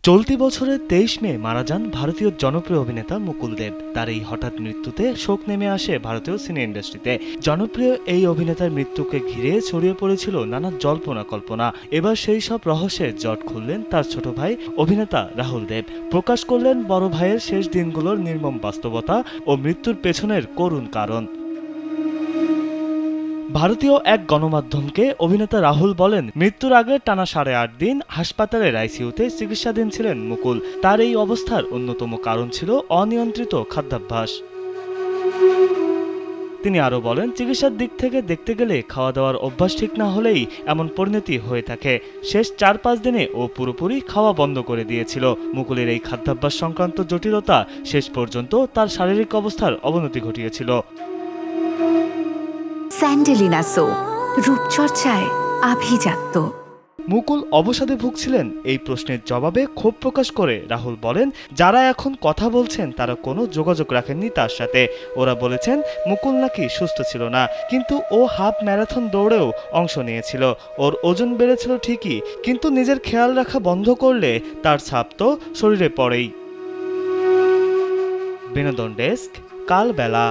চলতি বছরের ২৩ মে মারা যান ভারতীয় জনপ্রিয় অভিনেতা মুকুল দেব। তার এই হঠাৎ মৃত্যুতে শোক নেমে আসে ভারতীয় সিনে ইন্ডাস্ট্রিতে। জনপ্রিয় এই অভিনেতার মৃত্যুকে ঘিরে ছড়িয়ে পড়েছিল নানা জল্পনা কল্পনা। এবার সেই সব রহস্যের জট খুললেন তার ছোট ভাই অভিনেতা রাহুল দেব। প্রকাশ করলেন বড় ভাইয়ের শেষ দিনগুলোর নির্মম বাস্তবতা ও মৃত্যুর পেছনের করুণ কারণ। ভারতীয় এক গণমাধ্যমকে অভিনেতা রাহুল বলেন, মৃত্যুর আগে টানা ৮.৫ দিন হাসপাতালের আইসিইউতে চিকিৎসাধীন ছিলেন মুকুল। তার এই অবস্থার অন্যতম কারণ ছিল অনিয়ন্ত্রিত খাদ্যাভ্যাস। তিনি আরও বলেন, চিকিৎসার দিক থেকে দেখতে গেলে খাওয়া দাওয়ার অভ্যাস ঠিক না হলেই এমন পরিণতি হয়ে থাকে। শেষ ৪-৫ দিনে ও পুরোপুরি খাওয়া বন্ধ করে দিয়েছিল। মুকুলের এই খাদ্যাভ্যাস সংক্রান্ত জটিলতা শেষ পর্যন্ত তার শারীরিক অবস্থার অবনতি ঘটিয়েছিল। স্যান্ডেলিনা সো, রূপচর্চায় আভিজাত্য। মুকুল অবসাদে ভুগছিলেন এই প্রশ্নের জবাবে ক্ষোভ প্রকাশ করে রাহুল বলেন, যারা এখন কথা বলছেন তারা কোনো যোগাযোগ রাখেননি তার সাথে। ওরা বলেছেন মুকুল নাকি সুস্থ ছিল না, কিন্তু ও হাফ ম্যারাথন দৌড়েও অংশ নিয়েছিল। ওর ওজন বেড়েছিল ঠিকই, কিন্তু নিজের খেয়াল রাখা বন্ধ করলে তার ছাপ তো শরীরে পড়েই। বিনোদন ডেস্ক, কালবেলা।